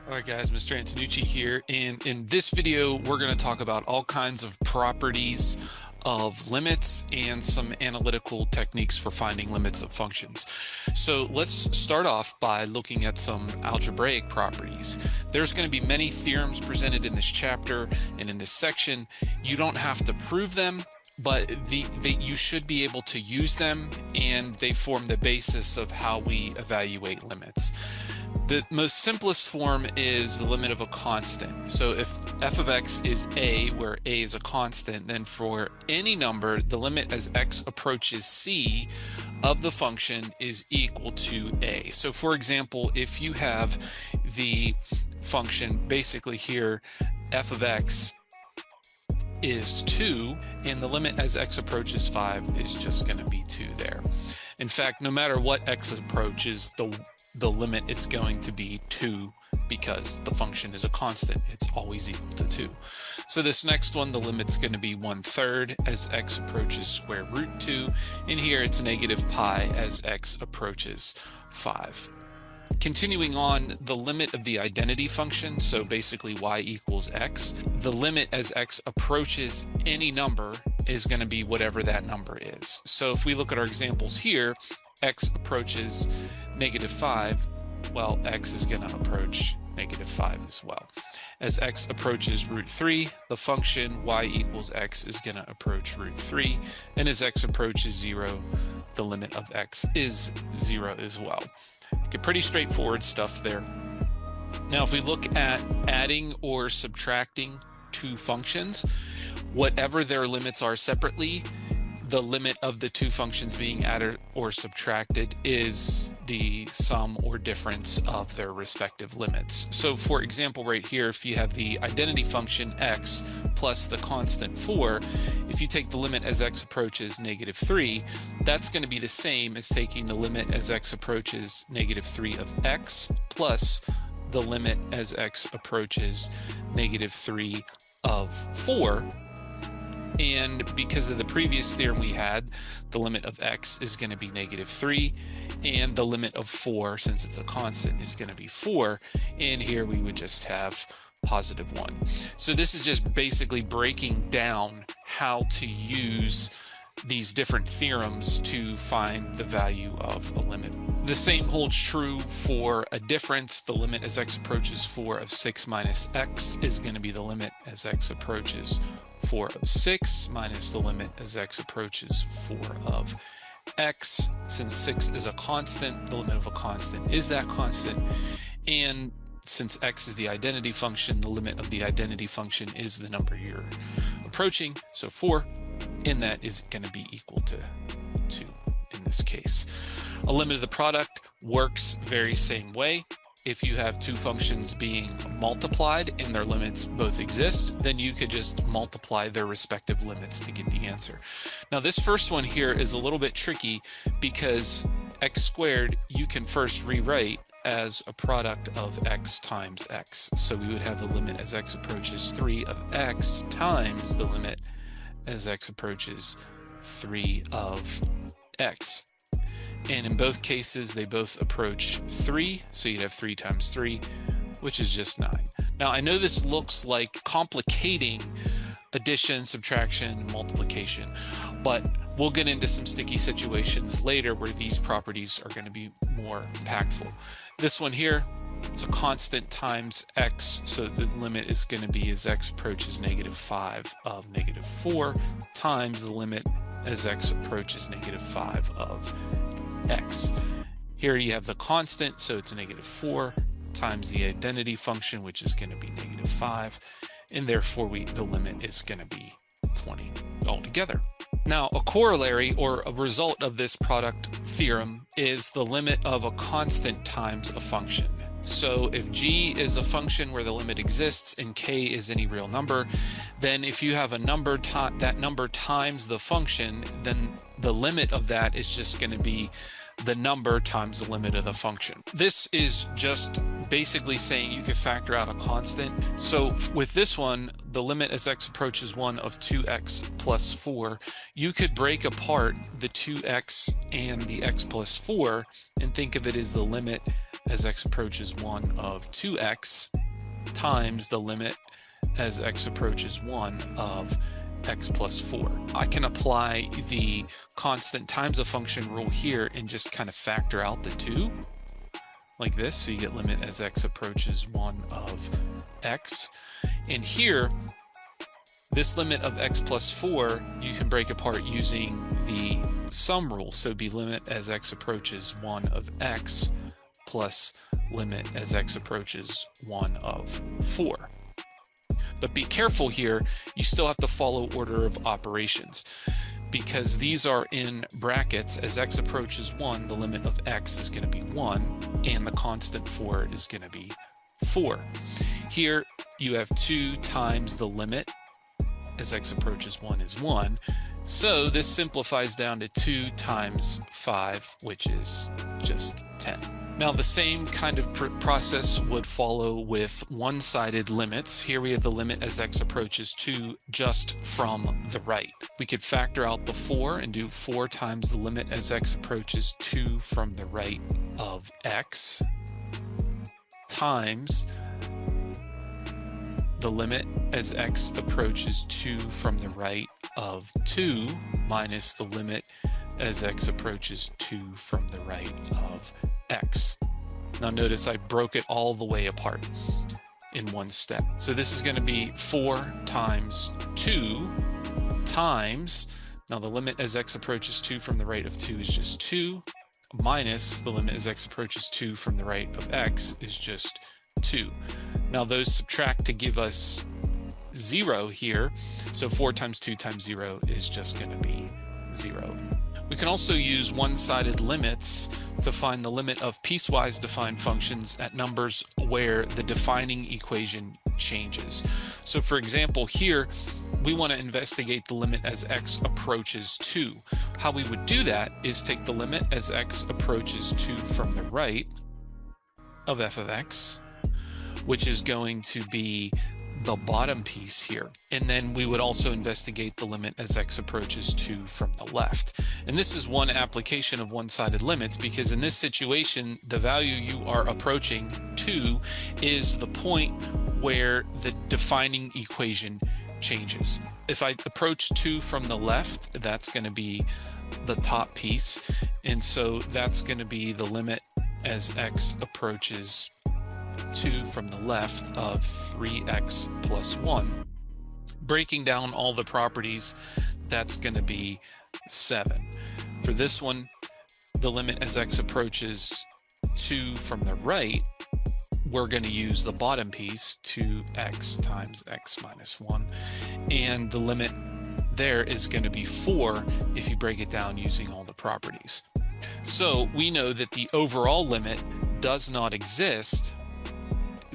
All right, guys, Mr. Antonucci here, and in this video, we're going to talk about all kinds of properties of limits and some analytical techniques for finding limits of functions. So let's start off by looking at some algebraic properties. There's going to be many theorems presented in this chapter and in this section. You don't have to prove them, but you should be able to use them, and they form the basis of how we evaluate limits. The most simplest form is the limit of a constant. So if f of x is a, where a is a constant, then for any number, the limit as x approaches c of the function is equal to a. So for example, if you have the function basically here, f of x is 2, and the limit as x approaches 5 is just going to be 2 there. In fact, no matter what x approaches, the limit is going to be 2 because the function is a constant. It's always equal to 2. So this next one, the limit's going to be 1/3 as x approaches square root 2. And here it's negative pi as x approaches 5. Continuing on, the limit of the identity function, so basically y equals x, the limit as x approaches any number is going to be whatever that number is. So if we look at our examples here, x approaches negative 5, well, x is going to approach negative 5 as well. As x approaches root 3, the function y equals x is going to approach root 3, and as x approaches 0, the limit of x is 0 as well. Okay, pretty straightforward stuff there. Now, if we look at adding or subtracting two functions, whatever their limits are separately, the limit of the two functions being added or subtracted is the sum or difference of their respective limits. So for example, right here, if you have the identity function x plus the constant 4, if you take the limit as x approaches negative 3, that's going to be the same as taking the limit as x approaches negative 3 of x plus the limit as x approaches negative 3 of 4. And because of the previous theorem we had, the limit of x is going to be negative 3, and the limit of 4, since it's a constant, is going to be 4. And here we would just have positive 1. So this is just basically breaking down how to use these different theorems to find the value of a limit. The same holds true for a difference. The limit as x approaches 4 of 6 minus x is going to be the limit as x approaches 4 of 6 minus the limit as x approaches 4 of x. Since 6 is a constant, the limit of a constant is that constant. And since x is the identity function, the limit of the identity function is the number you're approaching, so 4, and that is going to be equal to 2 in this case. A limit of the product works very same way. If you have two functions being multiplied and their limits both exist, then you could just multiply their respective limits to get the answer. Now this first one here is a little bit tricky because x squared you can first rewrite as a product of x times x. So we would have the limit as x approaches 3 of x times the limit as x approaches 3 of x. And in both cases, they both approach 3, so you'd have 3 times 3, which is just 9. Now, I know this looks like complicating addition, subtraction, multiplication, but we'll get into some sticky situations later where these properties are going to be more impactful. This one here, it's a constant times x, so the limit is going to be as x approaches negative 5 of negative 4 times the limit as x approaches negative 5 of x. Here you have the constant, so it's negative 4 times the identity function, which is going to be negative 5, and therefore the limit is going to be 20 altogether. Now, a corollary or a result of this product theorem is the limit of a constant times a function. So if g is a function where the limit exists and k is any real number, then if you have a number, that number times the function, then the limit of that is just going to be the number times the limit of the function. This is just basically saying you could factor out a constant. So with this one, the limit as x approaches 1 of 2x plus 4, you could break apart the 2x and the x plus 4 and think of it as the limit as x approaches 1 of 2x times the limit as x approaches 1 of x plus 4. I can apply the constant times a function rule here and just kind of factor out the 2 like this. So you get limit as x approaches 1 of x. And here, this limit of x plus 4, you can break apart using the sum rule. So it'd be limit as x approaches 1 of x plus limit as x approaches 1 of 4. But be careful here, you still have to follow order of operations because these are in brackets. As x approaches 1, the limit of x is going to be 1 and the constant 4 is going to be 4. Here you have 2 times the limit as x approaches 1 is 1. So this simplifies down to 2 times 5, which is just 10. Now the same kind of process would follow with one-sided limits. Here we have the limit as x approaches 2 just from the right. We could factor out the 4 and do 4 times the limit as x approaches 2 from the right of x times the limit as x approaches 2 from the right of 2 minus the limit as x approaches 2 from the right of x. Now notice I broke it all the way apart in one step. So this is going to be 4 times 2 times, now the limit as x approaches 2 from the right of 2 is just 2, minus the limit as x approaches 2 from the right of x is just 2. Now those subtract to give us 0 here. So 4 times 2 times 0 is just going to be 0. We can also use one-sided limits to find the limit of piecewise defined functions at numbers where the defining equation changes. So for example, here we want to investigate the limit as x approaches 2. How we would do that is take the limit as x approaches 2 from the right of f of x, which is going to be the bottom piece here. And then we would also investigate the limit as x approaches 2 from the left. And this is one application of one-sided limits because in this situation, the value you are approaching 2 is the point where the defining equation changes. If I approach 2 from the left, that's going to be the top piece. And so that's going to be the limit as x approaches 2 from the left of 3x plus 1. Breaking down all the properties, that's going to be 7. For this one, the limit as x approaches 2 from the right, we're going to use the bottom piece, 2x times x minus 1. And the limit there is going to be 4 if you break it down using all the properties. So we know that the overall limit does not exist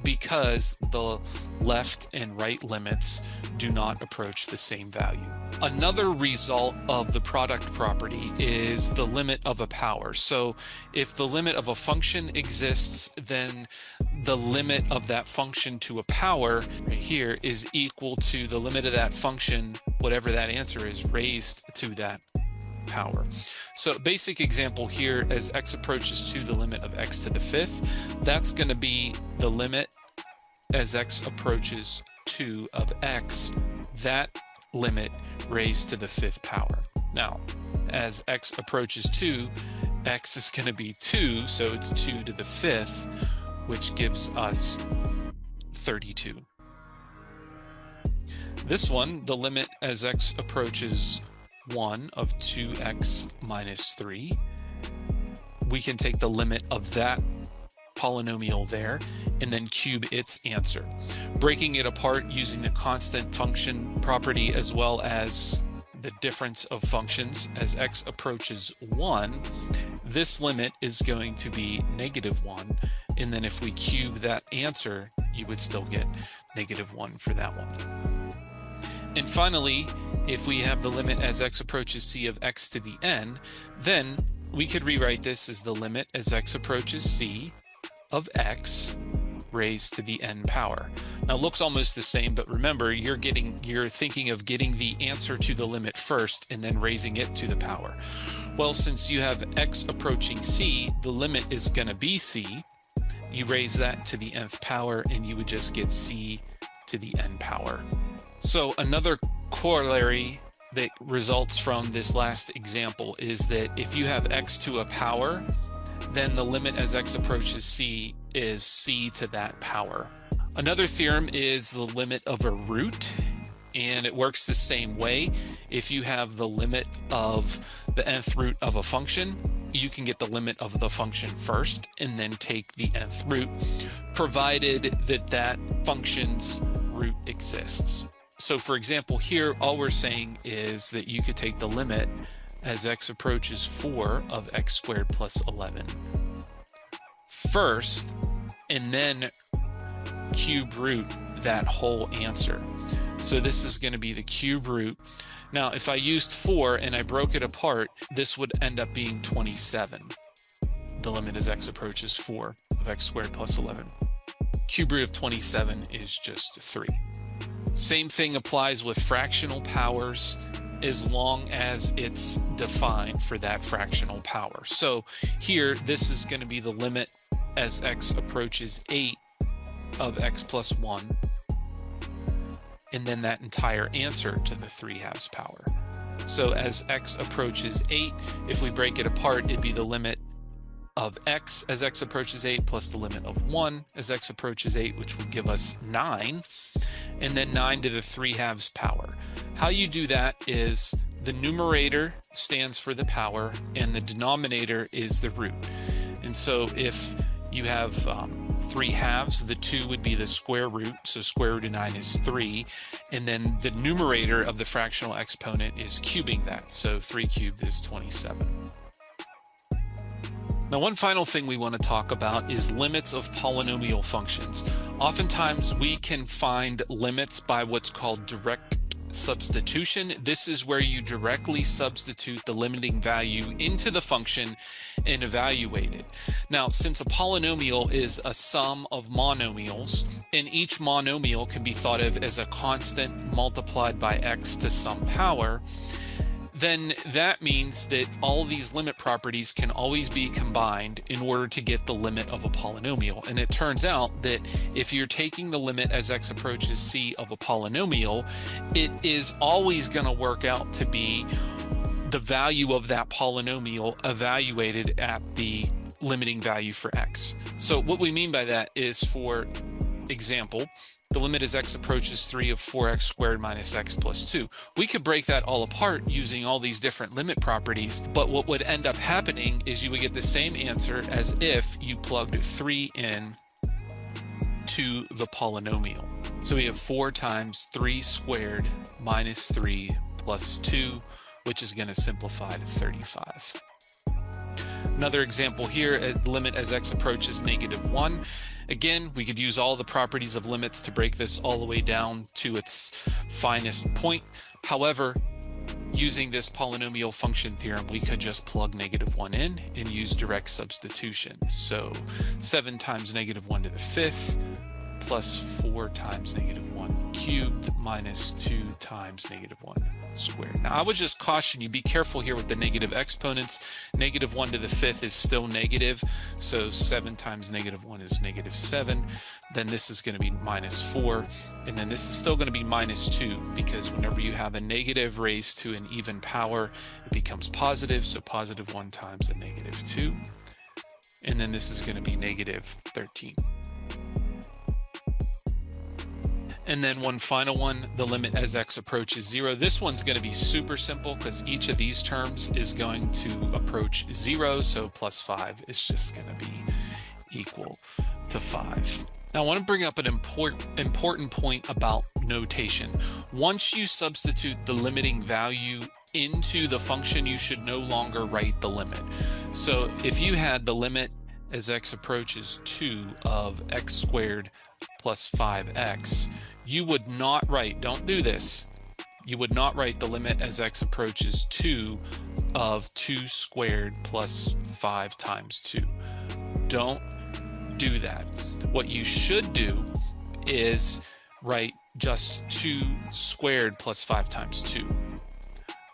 because the left and right limits do not approach the same value. Another result of the product property is the limit of a power. So if the limit of a function exists, then the limit of that function to a power right here is equal to the limit of that function, whatever that answer is, raised to that power. So basic example here, as x approaches to the limit of x to the 5th, that's going to be the limit as x approaches 2 of x, that limit raised to the 5th power. Now, as x approaches 2, x is going to be 2, so it's 2 to the 5th, which gives us 32. This one, the limit as x approaches 1 of 2x minus 3, we can take the limit of that polynomial there and then cube its answer. Breaking it apart using the constant function property as well as the difference of functions, as x approaches 1, this limit is going to be -1, and then if we cube that answer, you would still get -1 for that one. And finally, if we have the limit as x approaches c of x to the n, then we could rewrite this as the limit as x approaches c of x raised to the n power. Now it looks almost the same, but remember, you're thinking of getting the answer to the limit first and then raising it to the power. Well, since you have x approaching c, the limit is going to be c, you raise that to the nth power, and you would just get c to the n power. So another corollary that results from this last example is that if you have x to a power, then the limit as x approaches c is c to that power. Another theorem is the limit of a root, and it works the same way. If you have the limit of the nth root of a function, you can get the limit of the function first and then take the nth root, provided that that function's root exists. So for example, here, all we're saying is that you could take the limit as x approaches 4 of x squared plus 11 first, and then cube root that whole answer. So this is going to be the cube root. Now, if I used 4 and I broke it apart, this would end up being 27. The limit as x approaches 4 of x squared plus 11. Cube root of 27 is just 3. Same thing applies with fractional powers, as long as it's defined for that fractional power. So here, this is going to be the limit as x approaches 8 of x plus 1, and then that entire answer to the 3/2 power. So as x approaches 8, if we break it apart, it'd be the limit of x as x approaches 8 plus the limit of 1 as x approaches 8, which would give us 9, and then 9 to the 3/2 power. How you do that is the numerator stands for the power and the denominator is the root. And so if you have 3/2, the 2 would be the square root, so square root of 9 is 3, and then the numerator of the fractional exponent is cubing that, so 3 cubed is 27. Now, one final thing we want to talk about is limits of polynomial functions. Oftentimes, we can find limits by what's called direct substitution. This is where you directly substitute the limiting value into the function and evaluate it. Now, since a polynomial is a sum of monomials, and each monomial can be thought of as a constant multiplied by x to some power, then that means that all these limit properties can always be combined in order to get the limit of a polynomial. And it turns out that if you're taking the limit as x approaches c of a polynomial, it is always going to work out to be the value of that polynomial evaluated at the limiting value for x. So what we mean by that is, for example, the limit as x approaches 3 of 4x squared minus x plus 2. We could break that all apart using all these different limit properties, but what would end up happening is you would get the same answer as if you plugged 3 in to the polynomial. So we have 4 times 3 squared minus 3 plus 2, which is going to simplify to 35. Another example here, limit as x approaches -1. Again, we could use all the properties of limits to break this all the way down to its finest point. However, using this polynomial function theorem, we could just plug -1 in and use direct substitution. So 7 times -1 to the 5th plus 4 times -1 cubed minus 2 times -1 squared. Now, I would just caution you, be careful here with the negative exponents. -1 to the 5th is still negative, so 7 times -1 is -7. Then this is going to be -4, and then this is still going to be -2, because whenever you have a negative raised to an even power, it becomes positive, so +1 times a -2. And then this is going to be -13. And then one final one, the limit as x approaches 0. This one's going to be super simple because each of these terms is going to approach 0. So +5 is just going to be equal to 5. Now, I want to bring up an important point about notation. Once you substitute the limiting value into the function, you should no longer write the limit. So if you had the limit as x approaches 2 of x squared plus 5x, you would not write, don't do this, you would not write the limit as x approaches 2 of 2 squared plus 5 times 2. Don't do that. What you should do is write just 2 squared plus 5 times 2.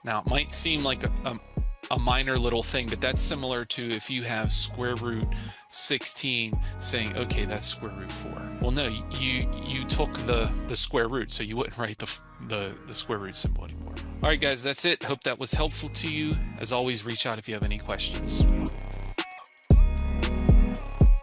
Now, it might seem like a minor little thing, but that's similar to if you have square root 16 saying, okay, that's square root 4. Well, no, you took the square root, so you wouldn't write the square root symbol anymore. All right, guys, that's it. Hope that was helpful to you. As always, reach out if you have any questions.